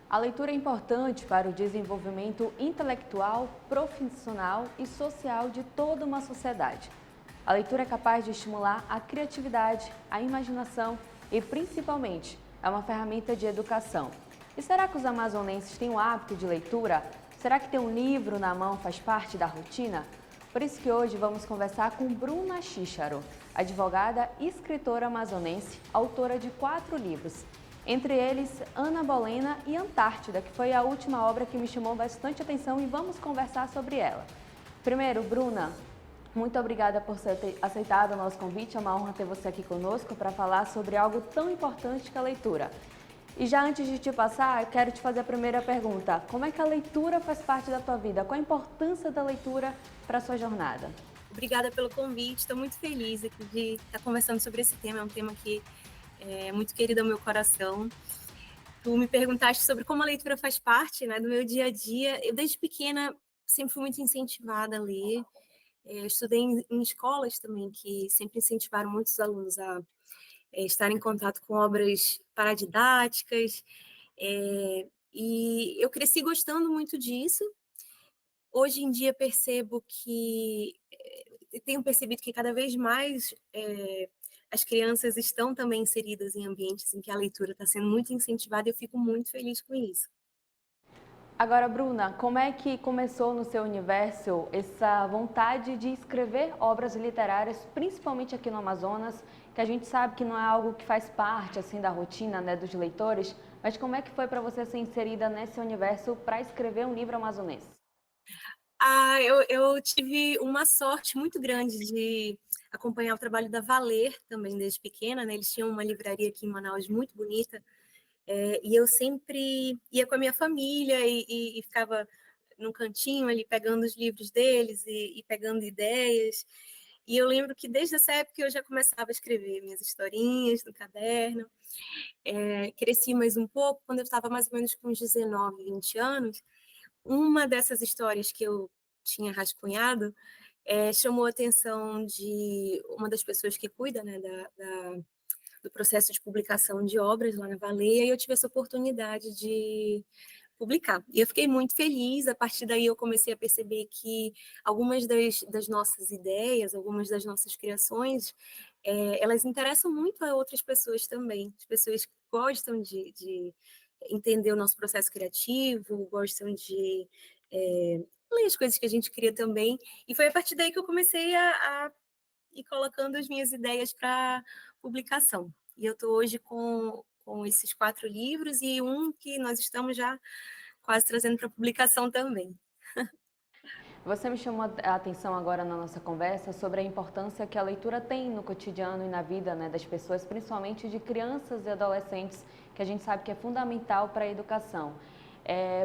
A leitura é importante para o desenvolvimento intelectual, profissional e social de toda uma sociedade. A leitura é capaz de estimular a criatividade, a imaginação e, principalmente, é uma ferramenta de educação. E será que os amazonenses têm o hábito de leitura? Será que ter um livro na mão faz parte da rotina? Por isso que hoje vamos conversar com Bruna Xícharo, advogada e escritora amazonense, autora de 4 livros. Entre eles, Ana Bolena e Antártida, que foi a última obra que me chamou bastante atenção e vamos conversar sobre ela. Primeiro, Bruna, muito obrigada por ter aceitado o nosso convite. É uma honra ter você aqui conosco para falar sobre algo tão importante que a leitura. E já antes de te passar, eu quero te fazer a primeira pergunta. Como é que a leitura faz parte da tua vida? Qual a importância da leitura para a sua jornada? Obrigada pelo convite, estou muito feliz aqui de estar conversando sobre esse tema, é um tema que é muito querido ao meu coração. Tu me perguntaste sobre como a leitura faz parte, né, do meu dia a dia. Eu, desde pequena, sempre fui muito incentivada a ler. Estudei em escolas também que sempre incentivaram muitos alunos a estar em contato com obras paradidáticas, e eu cresci gostando muito disso. Hoje em dia percebo que tenho percebido que cada vez mais as crianças estão também inseridas em ambientes em que a leitura está sendo muito incentivada e eu fico muito feliz com isso. Agora, Bruna, como é que começou no seu universo essa vontade de escrever obras literárias, principalmente aqui no Amazonas, que a gente sabe que não é algo que faz parte assim da rotina, né, dos leitores, mas como é que foi para você ser inserida nesse universo para escrever um livro amazonense? Eu tive uma sorte muito grande de acompanhar o trabalho da Valer também desde pequena, né? Eles tinham uma livraria aqui em Manaus muito bonita, e eu sempre ia com a minha família e ficava num cantinho ali pegando os livros deles e pegando ideias. E eu lembro que desde essa época eu já começava a escrever minhas historinhas no caderno. Cresci mais um pouco, quando eu estava mais ou menos com uns 19, 20 anos, uma dessas histórias que eu tinha rascunhado chamou a atenção de uma das pessoas que cuida, né, do processo de publicação de obras lá na Valeia, e eu tive essa oportunidade de publicar. E eu fiquei muito feliz, a partir daí eu comecei a perceber que algumas das nossas ideias, algumas das nossas criações, elas interessam muito a outras pessoas também. As pessoas gostam de entender o nosso processo criativo, gostam de ler as coisas que a gente cria também. E foi a partir daí que eu comecei a ir colocando as minhas ideias para publicação. E eu estou hoje com esses 4 livros e um que nós estamos já quase trazendo para publicação também. Você me chamou a atenção agora na nossa conversa sobre a importância que a leitura tem no cotidiano e na vida, né, das pessoas, principalmente de crianças e adolescentes, que a gente sabe que é fundamental para a educação.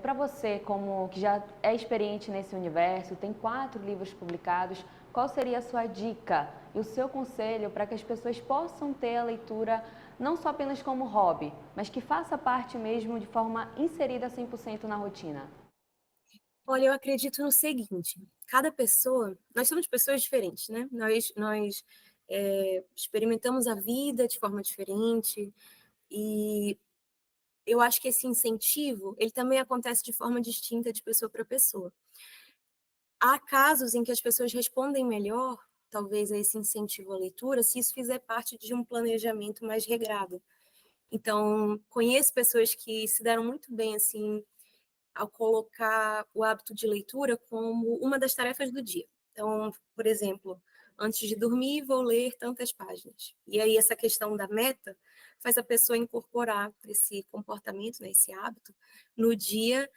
Para você, como que já é experiente nesse universo, tem 4 livros publicados, qual seria a sua dica e o seu conselho para que as pessoas possam ter a leitura não só apenas como hobby, mas que faça parte mesmo de forma inserida 100% na rotina? Olha, eu acredito no seguinte: cada pessoa, nós somos pessoas diferentes, né? Nós experimentamos a vida de forma diferente e eu acho que esse incentivo, ele também acontece de forma distinta de pessoa para pessoa. Há casos em que as pessoas respondem melhor, talvez, a esse incentivo à leitura, se isso fizer parte de um planejamento mais regrado. Então, conheço pessoas que se deram muito bem, assim, ao colocar o hábito de leitura como uma das tarefas do dia. Então, por exemplo, antes de dormir, vou ler tantas páginas. E aí, essa questão da meta faz a pessoa incorporar esse comportamento, né, esse hábito, no dia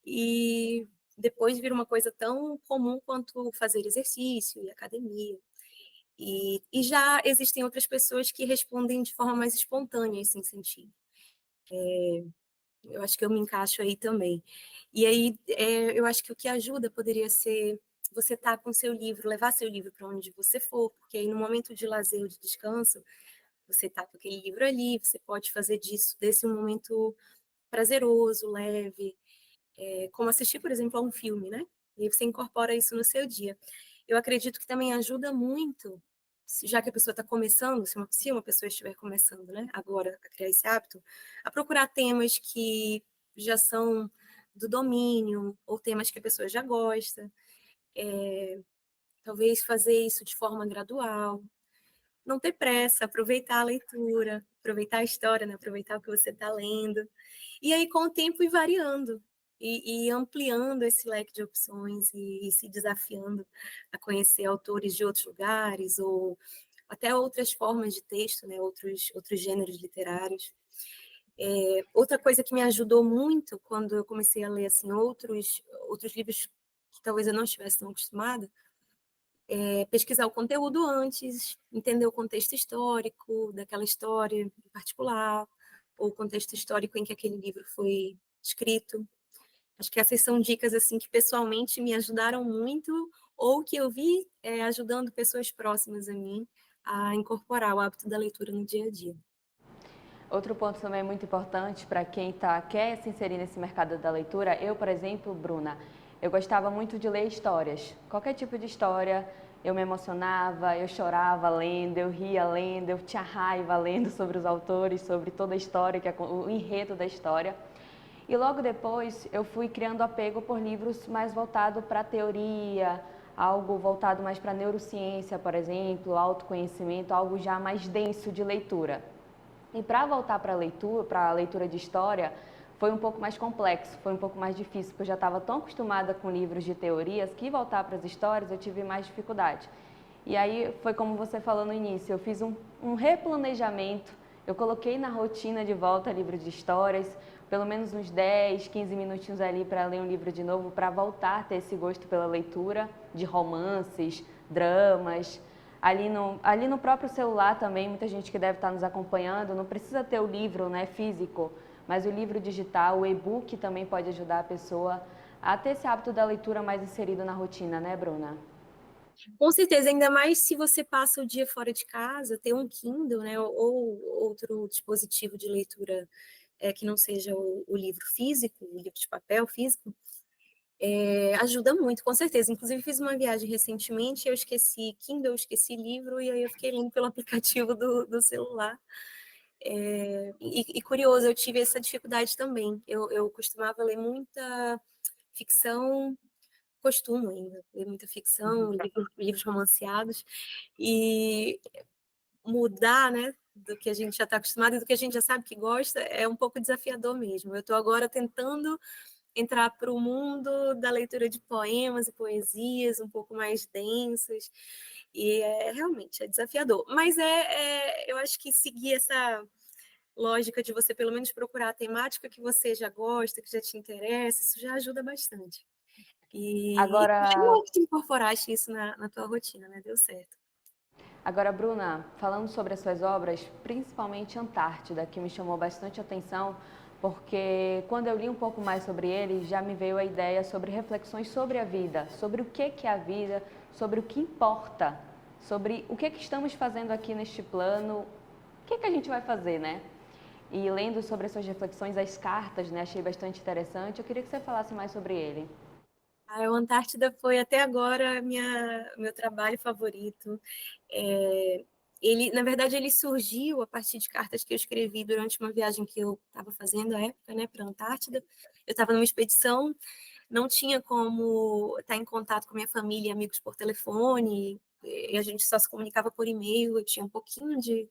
e depois vira uma coisa tão comum quanto fazer exercício e academia. E já existem outras pessoas que respondem de forma mais espontânea a esse incentivo. Eu acho que eu me encaixo aí também. E aí, eu acho que o que ajuda poderia ser você estar com seu livro, levar seu livro para onde você for, porque aí no momento de lazer ou de descanso, você está com aquele livro ali, você pode fazer desse um momento prazeroso, leve, como assistir, por exemplo, a um filme, né? E aí você incorpora isso no seu dia. Eu acredito que também ajuda muito, já que a pessoa está começando, se uma pessoa estiver começando, né, agora a criar esse hábito, a procurar temas que já são do domínio, ou temas que a pessoa já gosta. Talvez fazer isso de forma gradual, não ter pressa, aproveitar a leitura, aproveitar a história, né? Aproveitar o que você está lendo. E aí, com o tempo, ir variando e ampliando esse leque de opções e se desafiando a conhecer autores de outros lugares ou até outras formas de texto, né? Outros gêneros literários. Outra coisa que me ajudou muito quando eu comecei a ler assim, outros livros que talvez eu não estivesse tão acostumada, pesquisar o conteúdo antes, entender o contexto histórico daquela história em particular, ou o contexto histórico em que aquele livro foi escrito. Acho que essas são dicas assim que pessoalmente me ajudaram muito, ou que eu vi ajudando pessoas próximas a mim a incorporar o hábito da leitura no dia a dia. Outro ponto também muito importante para quem quer se inserir nesse mercado da leitura, eu, por exemplo, Bruna, eu gostava muito de ler histórias. Qualquer tipo de história, eu me emocionava, eu chorava lendo, eu ria lendo, eu tinha raiva lendo sobre os autores, sobre toda a história, o enredo da história. E logo depois eu fui criando apego por livros mais voltados para a teoria, algo voltado mais para a neurociência, por exemplo, autoconhecimento, algo já mais denso de leitura. E para voltar para a leitura de história, foi um pouco mais complexo, foi um pouco mais difícil, porque eu já estava tão acostumada com livros de teorias que voltar para as histórias eu tive mais dificuldade. E aí foi como você falou no início, eu fiz um replanejamento, eu coloquei na rotina de volta livros de histórias, pelo menos uns 10, 15 minutinhos ali para ler um livro de novo, para voltar a ter esse gosto pela leitura de romances, dramas. Ali no próprio celular também, muita gente que deve estar nos acompanhando, não precisa ter o livro, né, físico, mas o livro digital, o e-book também pode ajudar a pessoa a ter esse hábito da leitura mais inserido na rotina, né, Bruna? Com certeza, ainda mais se você passa o dia fora de casa, ter um Kindle, né, ou outro dispositivo de leitura que não seja o livro físico, o livro de papel físico, ajuda muito, com certeza. Inclusive, fiz uma viagem recentemente, eu esqueci Kindle, esqueci livro, e aí eu fiquei lendo pelo aplicativo do celular. E curioso, eu tive essa dificuldade também. Eu costumava ler muita ficção, costumo ainda ler muita ficção, livros romanceados, e mudar, né, do que a gente já está acostumado e do que a gente já sabe que gosta é um pouco desafiador mesmo. Eu estou agora tentando entrar para o mundo da leitura de poemas e poesias um pouco mais densas, e realmente é desafiador. Mas eu acho que seguir essa lógica de você pelo menos procurar a temática que você já gosta, que já te interessa, isso já ajuda bastante. E que Agora, bom que tu incorporaste isso na tua rotina, né? Deu certo. Agora, Bruna, falando sobre as suas obras, principalmente Antártida, que me chamou bastante atenção, porque quando eu li um pouco mais sobre ele, já me veio a ideia sobre reflexões sobre a vida, sobre o que é a vida, sobre o que importa, sobre o que estamos fazendo aqui neste plano, o que a gente vai fazer, né? E lendo sobre as suas reflexões, as cartas, né, achei bastante interessante. Eu queria que você falasse mais sobre ele. A Antártida foi até agora meu trabalho favorito. Na verdade, ele surgiu a partir de cartas que eu escrevi durante uma viagem que eu estava fazendo à época, né, para a Antártida. Eu estava numa expedição, não tinha como estar em contato com minha família e amigos por telefone, e a gente só se comunicava por e-mail. Eu tinha um pouquinho de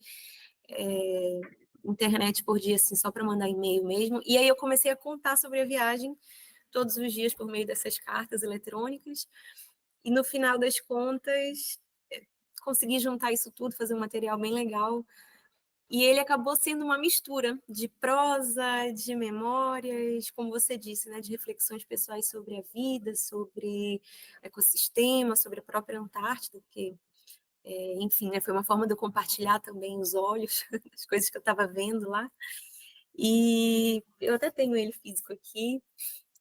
internet por dia, assim, só para mandar e-mail mesmo. E aí eu comecei a contar sobre a viagem todos os dias por meio dessas cartas eletrônicas. E no final das contas, consegui juntar isso tudo, fazer um material bem legal. E ele acabou sendo uma mistura de prosa, de memórias, como você disse, né, de reflexões pessoais sobre a vida, sobre ecossistema, sobre a própria Antártida, porque, enfim, né, foi uma forma de eu compartilhar também os olhos, as coisas que eu estava vendo lá. E eu até tenho ele físico aqui.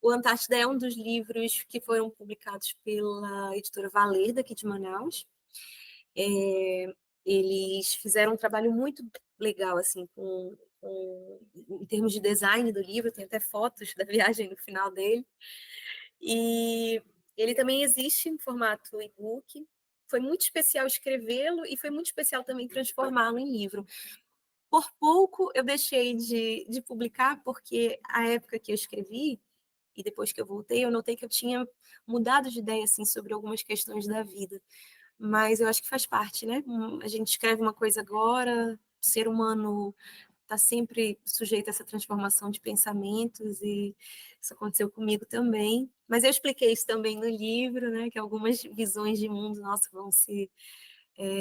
O Antártida é um dos livros que foram publicados pela editora Valer, daqui de Manaus. Eles fizeram um trabalho muito legal, assim, em termos de design do livro, tem até fotos da viagem no final dele. E ele também existe em formato e-book. Foi muito especial escrevê-lo e foi muito especial também transformá-lo em livro. Por pouco eu deixei de publicar, porque a época que eu escrevi, e depois que eu voltei, eu notei que eu tinha mudado de ideia, assim, sobre algumas questões da vida. Mas eu acho que faz parte, né? A gente escreve uma coisa agora, o ser humano está sempre sujeito a essa transformação de pensamentos, e isso aconteceu comigo também. Mas eu expliquei isso também no livro, né? Que algumas visões de mundo nosso vão se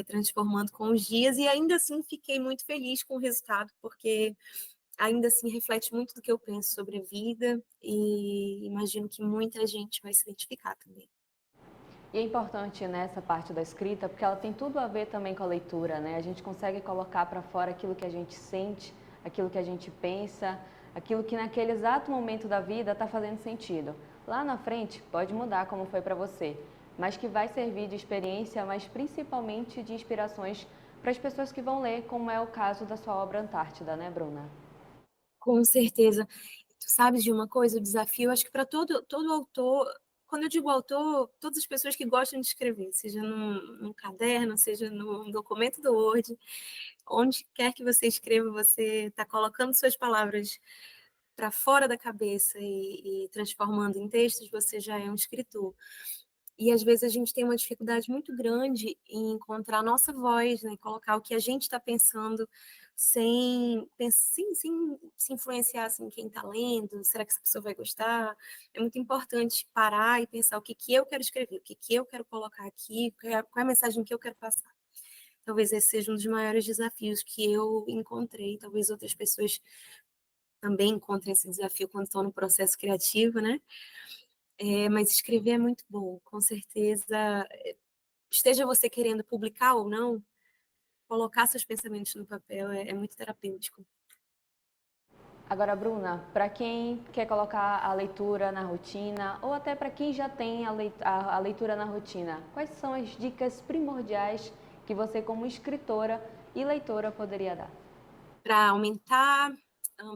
transformando com os dias, e ainda assim fiquei muito feliz com o resultado, porque ainda assim reflete muito do que eu penso sobre a vida, e imagino que muita gente vai se identificar também. E é importante nessa parte da escrita, porque ela tem tudo a ver também com a leitura, né? A gente consegue colocar para fora aquilo que a gente sente, aquilo que a gente pensa, aquilo que naquele exato momento da vida está fazendo sentido. Lá na frente pode mudar como foi para você, mas que vai servir de experiência, mas principalmente de inspirações para as pessoas que vão ler, como é o caso da sua obra Antártida, né, Bruna? Com certeza. Tu sabes de uma coisa, o desafio, acho que para todo autor, quando eu digo autor, todas as pessoas que gostam de escrever, seja num caderno, seja num documento do Word, onde quer que você escreva, você está colocando suas palavras para fora da cabeça e transformando em textos, você já é um escritor. E às vezes a gente tem uma dificuldade muito grande em encontrar a nossa voz, né? Colocar o que a gente está pensando sem se influenciar assim, quem está lendo, será que essa pessoa vai gostar? É muito importante parar e pensar o que, que eu quero escrever, o que, que eu quero colocar aqui, qual é a mensagem que eu quero passar. Talvez esse seja um dos maiores desafios que eu encontrei, talvez outras pessoas também encontrem esse desafio quando estão no processo criativo, né? Mas escrever é muito bom, com certeza. Esteja você querendo publicar ou não, colocar seus pensamentos no papel é muito terapêutico. Agora, Bruna, para quem quer colocar a leitura na rotina, ou até para quem já tem a leitura na rotina, quais são as dicas primordiais que você, como escritora e leitora, poderia dar? Para aumentar,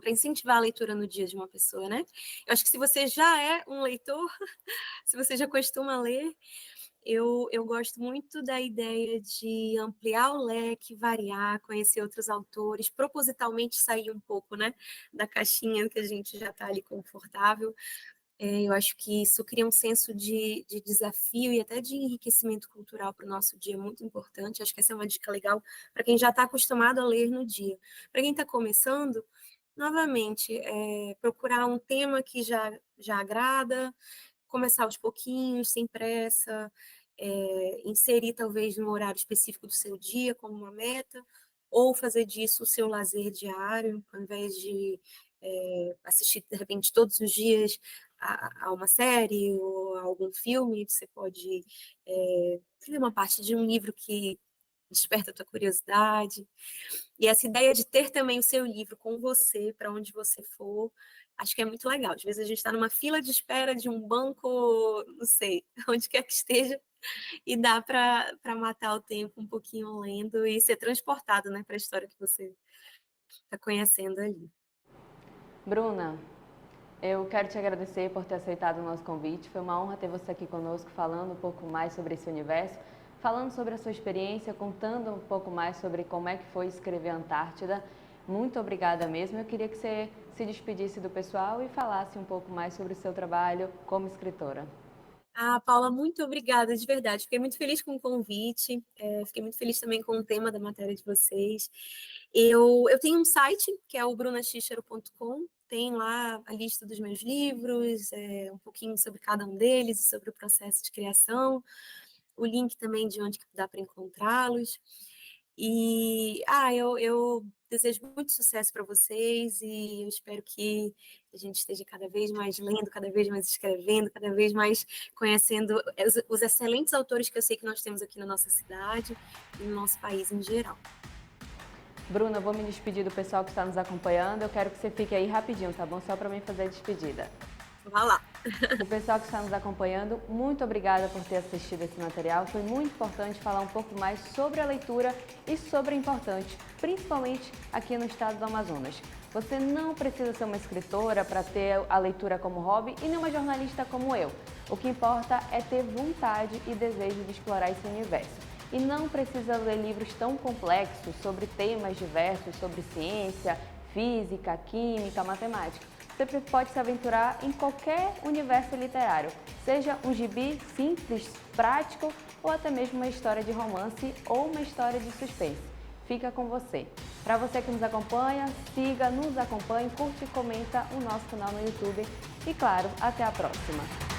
para incentivar a leitura no dia de uma pessoa, né? Eu acho que se você já é um leitor, se você já costuma ler, eu gosto muito da ideia de ampliar o leque, variar, conhecer outros autores, propositalmente sair um pouco, né, da caixinha que a gente já está ali confortável. Eu acho que isso cria um senso de desafio e até de enriquecimento cultural para o nosso dia muito importante. Acho que essa é uma dica legal para quem já está acostumado a ler no dia. Para quem está começando, novamente, procurar um tema que já agrada, começar aos pouquinhos, sem pressa, inserir talvez no horário específico do seu dia como uma meta, ou fazer disso o seu lazer diário, ao invés de assistir, de repente, todos os dias a uma série ou a algum filme, você pode ler uma parte de um livro que desperta a tua curiosidade. E essa ideia de ter também o seu livro com você, para onde você for, acho que é muito legal. Às vezes a gente está numa fila de espera de um banco, não sei, onde quer que esteja, e dá para matar o tempo um pouquinho lendo e ser transportado, né, para a história que você está conhecendo ali. Bruna, eu quero te agradecer por ter aceitado o nosso convite. Foi uma honra ter você aqui conosco, falando um pouco mais sobre esse universo, falando sobre a sua experiência, contando um pouco mais sobre como é que foi escrever Antártida. Muito obrigada mesmo. Eu queria que você se despedisse do pessoal e falasse um pouco mais sobre o seu trabalho como escritora. Ah, Paula, muito obrigada, de verdade. Fiquei muito feliz com o convite, fiquei muito feliz também com o tema da matéria de vocês. Eu tenho um site, que é o brunaxichero.com, tem lá a lista dos meus livros, um pouquinho sobre cada um deles, sobre o processo de criação, o link também de onde que dá para encontrá-los. E eu desejo muito sucesso para vocês, e eu espero que a gente esteja cada vez mais lendo, cada vez mais escrevendo, cada vez mais conhecendo os excelentes autores que eu sei que nós temos aqui na nossa cidade e no nosso país em geral. Bruna, eu vou me despedir do pessoal que está nos acompanhando. Eu quero que você fique aí rapidinho, tá bom? Só para mim fazer a despedida. Vá lá. O pessoal que está nos acompanhando, muito obrigada por ter assistido esse material. Foi muito importante falar um pouco mais sobre a leitura e sobre o importante, principalmente aqui no estado do Amazonas. Você não precisa ser uma escritora para ter a leitura como hobby e nem uma jornalista como eu. O que importa é ter vontade e desejo de explorar esse universo. E não precisa ler livros tão complexos sobre temas diversos, sobre ciência, física, química, matemática. Você pode se aventurar em qualquer universo literário, seja um gibi simples, prático ou até mesmo uma história de romance ou uma história de suspense. Fica com você. Para você que nos acompanha, siga, nos acompanhe, curte e comenta o nosso canal no YouTube. E claro, até a próxima!